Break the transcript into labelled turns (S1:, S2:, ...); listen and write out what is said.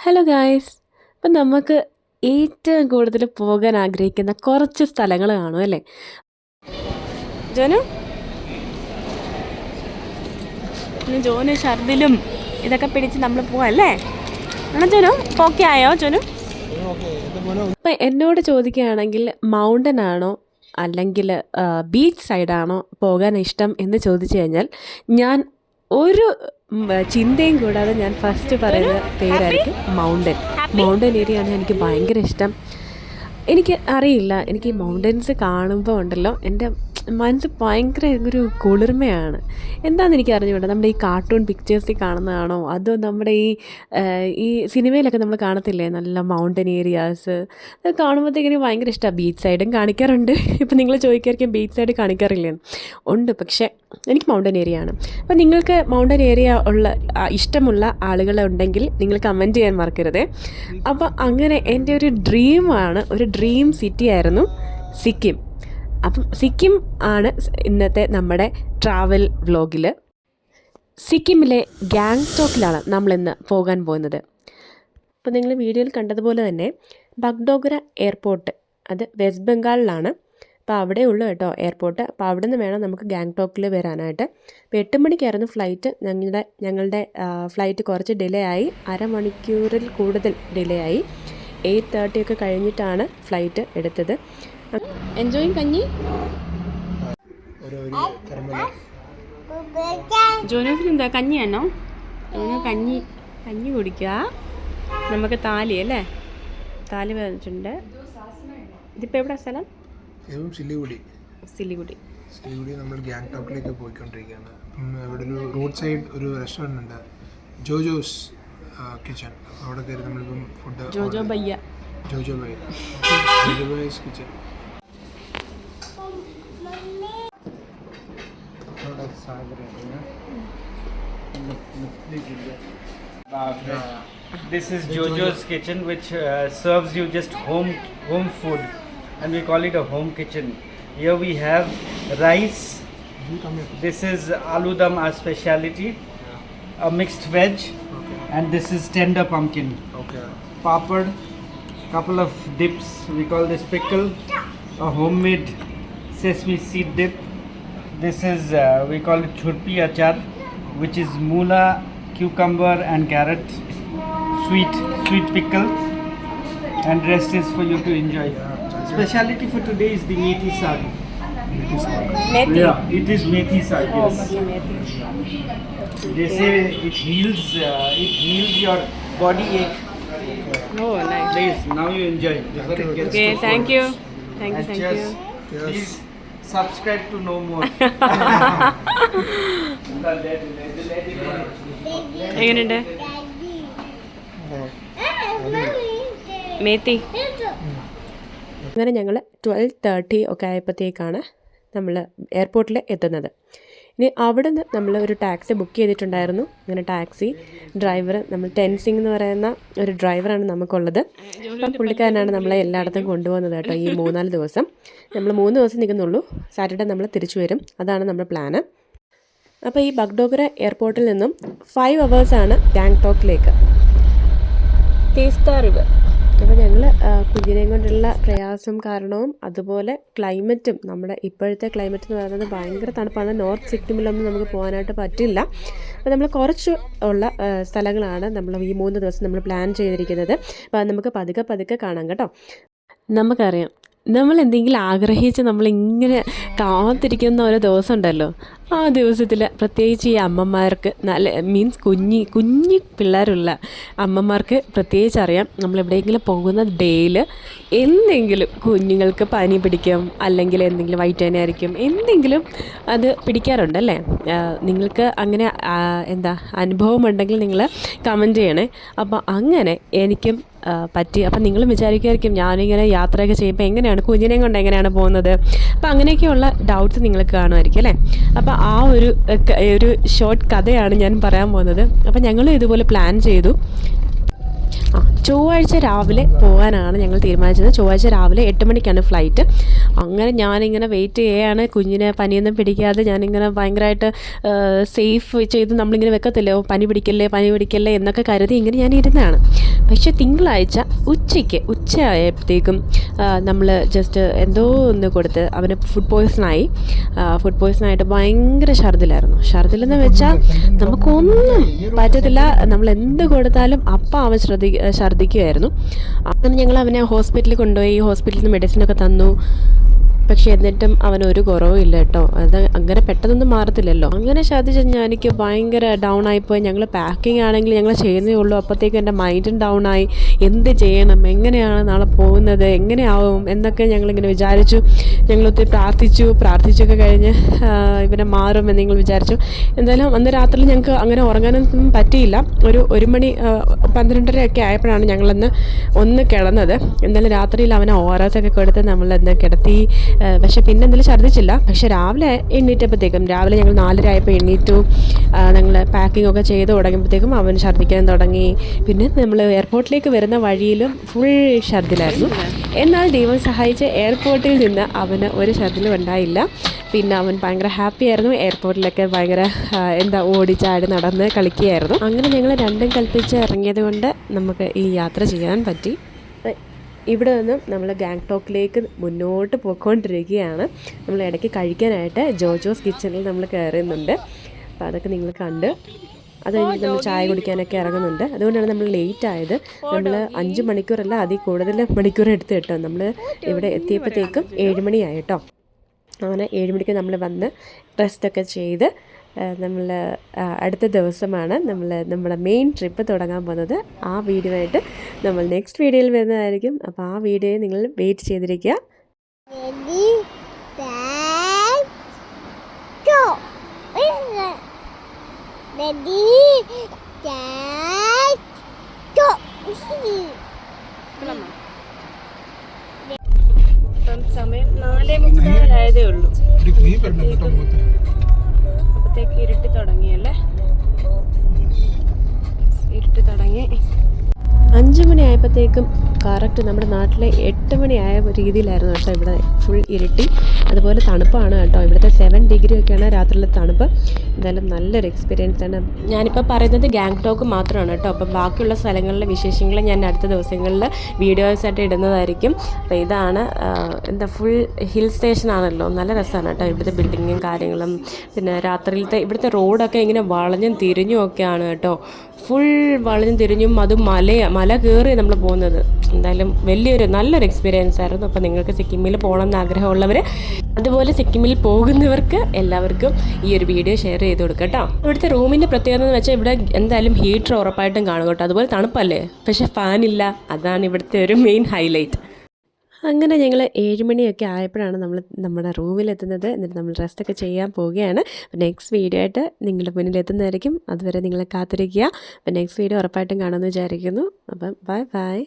S1: Hello guys. അപ്പം നമുക്ക് ഏറ്റവും കൂടുതൽ പോകാൻ ആഗ്രഹിക്കുന്ന കുറച്ച് സ്ഥലങ്ങൾ കാണും അല്ലേ? ജോനു ജോനു ഷർദിലും ഇതൊക്കെ പിടിച്ച് നമ്മൾ പോവല്ലേ? ആണോ ജോനു? ഓക്കെ ആയോ ജോനു? അപ്പം എന്നോട് ചോദിക്കുകയാണെങ്കിൽ മൗണ്ടൻ ആണോ അല്ലെങ്കിൽ ബീച്ച് സൈഡാണോ പോകാൻ ഇഷ്ടം എന്ന് ചോദിച്ചു കഴിഞ്ഞാൽ ഞാൻ ഒരു ചിന്തയും കൂടാതെ ഞാൻ ഫസ്റ്റ് പറയുന്ന പേരായിരിക്കും മൗണ്ടൻ ഏരിയയാണ് എനിക്ക് ഭയങ്കര ഇഷ്ടം. എനിക്ക് അറിയില്ല, എനിക്ക് ഈ മൗണ്ടൻസ് കാണുമ്പോൾ ഉണ്ടല്ലോ എൻ്റെ മനസ്സ് ഭയങ്കര ഒരു കുളിർമയാണ്. എന്താണെന്ന് എനിക്ക് അറിഞ്ഞുകൂടാ. നമ്മുടെ ഈ കാർട്ടൂൺ പിക്ചേഴ്സിൽ കാണുന്നതാണോ അതോ നമ്മുടെ ഈ സിനിമയിലൊക്കെ നമ്മൾ കാണത്തില്ലേ നല്ല മൗണ്ടൻ ഏരിയാസ്, അത് കാണുമ്പോഴത്തേക്ക് എനിക്ക് ഭയങ്കര ഇഷ്ടമാണ്. ബീച്ച് സൈഡും കാണിക്കാറുണ്ട്. ഇപ്പം നിങ്ങൾ ചോദിക്കായിരിക്കും ബീച്ച് സൈഡ് കാണിക്കാറില്ലെന്ന്. ഉണ്ട്, പക്ഷേ എനിക്ക് മൗണ്ടൻ ഏരിയ ആണ്. അപ്പോൾ നിങ്ങൾക്ക് മൗണ്ടൻ ഏരിയ ഇഷ്ടമുള്ള ആളുകളുണ്ടെങ്കിൽ നിങ്ങൾ കമൻറ്റ് ചെയ്യാൻ മറക്കരുത്. അപ്പോൾ അങ്ങനെ എൻ്റെ ഒരു ഡ്രീമാണ്, ഒരു ഡ്രീം സിറ്റി ആയിരുന്നു സിക്കിം. അപ്പം സിക്കിം ആണ് ഇന്നത്തെ നമ്മുടെ ട്രാവൽ വ്ലോഗിൽ. സിക്കിമിലെ ഗാങ്ടോക്കിലാണ് നമ്മളിന്ന് പോകാൻ പോകുന്നത്. അപ്പോൾ നിങ്ങൾ വീഡിയോയിൽ കണ്ടതുപോലെ തന്നെ ബഗ്ഡോഗ്ര എയർപോർട്ട് അത് വെസ്റ്റ് ബംഗാളിലാണ്. അപ്പോൾ അവിടെ ഉള്ളു കേട്ടോ എയർപോർട്ട്. അപ്പോൾ അവിടെ നിന്ന് വേണം നമുക്ക് ഗാങ്ടോക്കിൽ വരാനായിട്ട്. ഇപ്പോൾ 8 മണിക്കായിരുന്നു ഫ്ലൈറ്റ്. ഞങ്ങളുടെ ഫ്ലൈറ്റ് കുറച്ച് ഡിലേ ആയി, അരമണിക്കൂറിൽ കൂടുതൽ ഡിലേ ആയി. 8:30 ഒക്കെ കഴിഞ്ഞിട്ടാണ് ഫ്ലൈറ്റ് എടുത്തത്. എൻജോയിങ് കഞ്ഞി. ജോനോസിന് എന്താ കഞ്ഞിയാണോ? ജോനോ കഞ്ഞി കുടിക്കുക. നമുക്ക് താലി അല്ലേ, താലി വന്നിട്ടുണ്ട്. ഇതിപ്പോൾ എവിടെ സ്ഥലം? സിലിഗുഡി
S2: നമ്മൾ ഗാങ്ടോക്കിലേക്ക് പോയിക്കൊണ്ടിരിക്കുകയാണ്. ഇവിടെ ഒരു റോഡ് സൈഡ് ഒരു റെസ്റ്റോറൻറ്റ് ഉണ്ട്, ജോജോസ് കിച്ചൺ. അവിടെ കയറി നമ്മളിപ്പം ഫുഡ് ജോജോ ബയ്യസ് kitchen.
S3: This is Jojo's kitchen, which serves you just home food, and we call it a home kitchen. Here we have rice. This is aloo dum, our speciality. A mixed veg, and this is tender pumpkin. Papad, couple of dips. We call this pickle. A homemade sesame seed dip. This is we call it churpi achar, which is moola, cucumber and carrot, sweet pickle, and rest is for you to enjoy. Speciality for today is the methi saag. Yeah, it is methi saag. Yes. They say it heals your body ache.
S1: Oh, nice.
S3: Please, now you enjoy.
S1: Okay, thank you.
S3: Cheers. Please subscribe to know more.
S1: എങ്ങനെയുണ്ട് മേത്തി? അങ്ങനെ ഞങ്ങൾ 12:30 ഒക്കെ ആയപ്പോഴത്തേക്കാണ് നമ്മൾ എയർപോർട്ടിൽ എത്തുന്നത്. ഇനി അവിടെ നിന്ന് നമ്മൾ ഒരു ടാക്സി ബുക്ക് ചെയ്തിട്ടുണ്ടായിരുന്നു. അങ്ങനെ ടാക്സി ഡ്രൈവർ, നമ്മൾ ടെൻസിങ് എന്ന് പറയുന്ന ഒരു ഡ്രൈവറാണ് നമുക്കുള്ളത്. അപ്പം പുള്ളിക്കാരനാണ് നമ്മളെ എല്ലായിടത്തും കൊണ്ടുപോകുന്നത് കേട്ടോ. ഈ 3-4 ദിവസം നമ്മൾ 3 ദിവസം നിൽക്കുന്നുള്ളൂ. സാറ്റർഡേ നമ്മൾ തിരിച്ചു വരും. അതാണ് നമ്മുടെ പ്ലാന്. അപ്പോൾ ഈ ബഗ്ഡോഗ്ര എയർപോർട്ടിൽ നിന്നും 5 hours ഗാങ്ടോക്കിലേക്ക്. തീസ്ത റിവർ. അപ്പോൾ ഞങ്ങൾ കുഞ്ഞിനെയും കൊണ്ടുള്ള പ്രയാസം കാരണവും അതുപോലെ ക്ലൈമറ്റും, നമ്മുടെ ഇപ്പോഴത്തെ ക്ലൈമറ്റ് എന്ന് പറയുന്നത് ഭയങ്കര തണുപ്പാണ്. നോർത്ത് സിക്കിമിലൊന്നും നമുക്ക് പോകാനായിട്ട് പറ്റില്ല. അപ്പോൾ നമ്മൾ കുറച്ച് ഉള്ള സ്ഥലങ്ങളാണ് നമ്മൾ ഈ 3 ദിവസം നമ്മൾ പ്ലാൻ ചെയ്തിരിക്കുന്നത്. അപ്പോൾ അത് നമുക്ക് പതുക്കെ കാണാം കേട്ടോ. നമുക്കറിയാം, നമ്മൾ എന്തെങ്കിലും ആഗ്രഹിച്ച് നമ്മളിങ്ങനെ കാത്തിരിക്കുന്ന ഒരു ദിവസം ഉണ്ടല്ലോ, ആ ദിവസത്തിൽ പ്രത്യേകിച്ച് ഈ അമ്മമാർക്ക് കുഞ്ഞി പിള്ളേരുള്ള അമ്മമാർക്ക് പ്രത്യേകിച്ച് അറിയാം. നമ്മളെവിടെയെങ്കിലും പോകുന്ന ഡേയിൽ എന്തെങ്കിലും കുഞ്ഞുങ്ങൾക്ക് പനി പിടിക്കും, അല്ലെങ്കിൽ എന്തെങ്കിലും വയറ്റുവേദനയായിരിക്കും, എന്തെങ്കിലും അത് പിടിക്കാറുണ്ടല്ലേ? നിങ്ങൾക്ക് അങ്ങനെ അനുഭവം ഉണ്ടെങ്കിൽ നിങ്ങൾ കമൻറ്റ് ചെയ്യണേ. അപ്പോൾ അങ്ങനെ എനിക്കും പറ്റി. അപ്പം നിങ്ങളും വിചാരിക്കുമായിരിക്കും ഞാനിങ്ങനെ യാത്രയൊക്കെ ചെയ്യുമ്പോൾ എങ്ങനെയാണ് കുഞ്ഞിനെയും കൊണ്ട് എങ്ങനെയാണ് പോകുന്നത്. അപ്പോൾ അങ്ങനെയൊക്കെയുള്ള ഡൗട്ട്സ് നിങ്ങൾക്ക് കാണുമായിരിക്കും അല്ലേ? അപ്പോൾ ആ ഒരു ഷോർട്ട് കഥയാണ് ഞാൻ പറയാൻ പോകുന്നത്. അപ്പോൾ ഞങ്ങളും ഇതുപോലെ പ്ലാൻ ചെയ്തു. ചൊവ്വാഴ്ച രാവിലെ പോകാനാണ് ഞങ്ങൾ തീരുമാനിച്ചത്. ചൊവ്വാഴ്ച രാവിലെ 8 മണിക്കാണ് ഫ്ലൈറ്റ്. അങ്ങനെ ഞാനിങ്ങനെ വെയിറ്റ് ചെയ്യുകയാണ്, കുഞ്ഞിനെ പനിയൊന്നും പിടിക്കാതെ ഞാനിങ്ങനെ ഭയങ്കരമായിട്ട് സേഫ് ചെയ്ത് നമ്മളിങ്ങനെ വെക്കത്തില്ലോ, പനി പിടിക്കല്ലേ എന്നൊക്കെ കരുതി ഇങ്ങനെ ഞാൻ ഇരുന്നതാണ്. പക്ഷേ തിങ്കളാഴ്ച ഉച്ചയായപ്പോഴത്തേക്കും നമ്മൾ ജസ്റ്റ് എന്തോ ഒന്ന് കൊടുത്ത് അവന് ഫുഡ് പോയ്സണായിട്ട് ഭയങ്കര ഛർദിലായിരുന്നു. ഛർദിലെന്ന് വെച്ചാൽ നമുക്കൊന്നും പറ്റത്തില്ല, നമ്മൾ എന്ത് കൊടുത്താലും അപ്പം അവൻ ഛർദിക്കുമായിരുന്നു. അങ്ങനെ ഞങ്ങൾ അവനെ ഹോസ്പിറ്റലിൽ കൊണ്ടുപോയി, ഹോസ്പിറ്റലിൽ നിന്ന് മെഡിസിനൊക്കെ തന്നു. പക്ഷേ എന്നിട്ടും അവനൊരു കുറവുമില്ല കേട്ടോ. അത് അങ്ങനെ പെട്ടെന്നൊന്നും മാറത്തില്ലല്ലോ. അങ്ങനെ ഛർദ്ദിച്ച് എനിക്ക് ഭയങ്കര ഡൗൺ ആയിപ്പോയി. ഞങ്ങൾ പാക്കിംഗ് ആണെങ്കിൽ ഞങ്ങൾ ചെയ്യുന്നേ ഉള്ളൂ, അപ്പോഴത്തേക്കും എൻ്റെ മൈൻഡും ഡൗൺ ആയി. എന്ത് ചെയ്യണം, എങ്ങനെയാണ് നാളെ പോകുന്നത്, എങ്ങനെയാവും എന്നൊക്കെ ഞങ്ങളിങ്ങനെ വിചാരിച്ചു. ഞങ്ങളൊത്തിരി പ്രാർത്ഥിച്ചൊക്കെ കഴിഞ്ഞ് ഇവനെ മാറുമെന്ന് നിങ്ങൾ വിചാരിച്ചു. എന്തായാലും അന്ന് രാത്രി ഞങ്ങൾക്ക് അങ്ങനെ ഉറങ്ങാനൊന്നും പറ്റിയില്ല. ഒരു മണി 12:30 ആയപ്പോഴാണ് ഞങ്ങളന്ന് കിടന്നത്. എന്തായാലും രാത്രിയിൽ അവനെ ORS ഒക്കെ കൊടുത്ത് നമ്മളന്ന് കിടത്തി. പക്ഷേ പിന്നെ എന്തെങ്കിലും ഛർദ്ദിച്ചില്ല. പക്ഷേ രാവിലെ ഞങ്ങൾ 4:30 ആയപ്പോൾ എണ്ണീറ്റു. ഞങ്ങൾ പാക്കിംഗ് ഒക്കെ ചെയ്ത് തുടങ്ങിയപ്പോഴത്തേക്കും അവൻ ഛർദ്ദിക്കാൻ തുടങ്ങി. പിന്നെ നമ്മൾ എയർപോർട്ടിലേക്ക് വരുന്ന വഴിയിലും ഫുൾ ഛർദ്ദിലായിരുന്നു. എന്നാൽ ദൈവം സഹായിച്ച് എയർപോർട്ടിൽ നിന്ന് അവന് ഒരു ഛർദ്ദിലും ഉണ്ടായില്ല. പിന്നെ അവൻ ഭയങ്കര ഹാപ്പി ആയിരുന്നു. എയർപോർട്ടിലൊക്കെ ഭയങ്കര ഓടിച്ചാടി നടന്ന് കളിക്കുകയായിരുന്നു. അങ്ങനെ ഞങ്ങൾ രണ്ടും കൽപ്പിച്ച് ഇറങ്ങിയത് കൊണ്ട് നമുക്ക് ഈ യാത്ര ചെയ്യാൻ പറ്റി. ഇവിടെ നിന്നും നമ്മൾ ഗാങ്ടോക്കിലേക്ക് മുന്നോട്ട് പോയിക്കൊണ്ടിരിക്കുകയാണ്. നമ്മൾ ഇടയ്ക്ക് കഴിക്കാനായിട്ട് ജോജോസ് കിച്ചണിൽ നമ്മൾ കയറുന്നുണ്ട്. അപ്പോൾ അതൊക്കെ നിങ്ങൾ കണ്ട് അത് കഴിഞ്ഞ് നമ്മൾ ചായ കുടിക്കാനൊക്കെ ഇറങ്ങുന്നുണ്ട്. അതുകൊണ്ടാണ് നമ്മൾ ലേറ്റ് ആയത്. നമ്മൾ 5 മണിക്കൂറല്ല, അതിൽ കൂടുതൽ മണിക്കൂർ എടുത്ത് കേട്ടോ. നമ്മൾ ഇവിടെ എത്തിയപ്പോഴത്തേക്കും 7 മണിയായി കേട്ടോ. അങ്ങനെ 7 മണിക്ക് നമ്മൾ വന്ന് റെസ്റ്റൊക്കെ ചെയ്ത് നമ്മൾ അടുത്ത ദിവസമാണ് നമ്മുടെ മെയിൻ ട്രിപ്പ് തുടങ്ങാൻ പോകുന്നത്. ആ വീഡിയോ ആയിട്ട് നമ്മൾ നെക്സ്റ്റ് വീഡിയോയിൽ വരുന്നതായിരിക്കും. അപ്പോൾ ആ വീഡിയോ നിങ്ങൾ വെയിറ്റ് ചെയ്തിരിക്കുക. സമയം 4:30 ഉള്ളൂ. അപ്പോഴത്തേക്ക് ഇരുട്ടി തുടങ്ങി. 5 മണി ആയപ്പോഴത്തേക്കും കറക്റ്റ് നമ്മുടെ നാട്ടിലെ 8 മണിയായ രീതിയിലായിരുന്നു കേട്ടോ. ഇവിടെ ഫുൾ ഇരുട്ടി, അതുപോലെ തണുപ്പാണ് കേട്ടോ. ഇവിടുത്തെ 7 ഡിഗ്രി ഒക്കെയാണ് രാത്രിയിലെ തണുപ്പ്. എന്തായാലും നല്ലൊരു എക്സ്പീരിയൻസ് ആണ്. ഞാനിപ്പോൾ പറയുന്നത് ഗാങ്ടോക്ക് മാത്രമാണ് കേട്ടോ. അപ്പം ബാക്കിയുള്ള സ്ഥലങ്ങളിലെ വിശേഷങ്ങൾ ഞാൻ അടുത്ത ദിവസങ്ങളിൽ വീഡിയോസായിട്ട് ഇടുന്നതായിരിക്കും. അപ്പോൾ ഇതാണ് ഫുൾ ഹിൽ സ്റ്റേഷൻ ആണല്ലോ. നല്ല രസമാണ് കേട്ടോ ഇവിടുത്തെ ബിൽഡിങ്ങും കാര്യങ്ങളും. പിന്നെ രാത്രിയിലത്തെ ഇവിടുത്തെ റോഡൊക്കെ ഇങ്ങനെ വളഞ്ഞും തിരിഞ്ഞും ഒക്കെയാണ് കേട്ടോ. ഫുൾ വളഞ്ഞും തിരിഞ്ഞും, അതും മല കയറി നമ്മൾ പോകുന്നത്. എന്തായാലും നല്ലൊരു എക്സ്പീരിയൻസ് ആയിരുന്നു. അപ്പോൾ നിങ്ങൾക്ക് സിക്കിമിൽ പോകണമെന്ന് ആഗ്രഹമുള്ളവർ, അതുപോലെ സിക്കിമിൽ പോകുന്നവർക്ക് എല്ലാവർക്കും ഈ ഒരു വീഡിയോ ഷെയർ ചെയ്ത് കൊടുക്കുക കേട്ടോ. ഇവിടുത്തെ റൂമിൻ്റെ പ്രത്യേകത എന്ന് വെച്ചാൽ ഇവിടെ എന്തായാലും ഹീറ്റർ ഉറപ്പായിട്ടും കാണും കേട്ടോ. അതുപോലെ തണുപ്പല്ലേ, പക്ഷേ ഫാനില്ല. അതാണ് ഇവിടുത്തെ ഒരു മെയിൻ ഹൈലൈറ്റ്. അങ്ങനെ ഞങ്ങൾ 7 മണിയൊക്കെ ആയപ്പോഴാണ് നമ്മൾ നമ്മുടെ റൂമിലെത്തുന്നത്. എന്നിട്ട് നമ്മൾ റെസ്റ്റൊക്കെ ചെയ്യാൻ പോവുകയാണ്. അപ്പോൾ നെക്സ്റ്റ് വീഡിയോ ആയിട്ട് നിങ്ങളുടെ മുന്നിൽ എത്തുന്നതായിരിക്കും. അതുവരെ നിങ്ങളെ കാത്തിരിക്കുക. അപ്പോൾ നെക്സ്റ്റ് വീഡിയോ ഉറപ്പായിട്ടും കാണുമെന്ന് വിചാരിക്കുന്നു. അപ്പം ബൈ.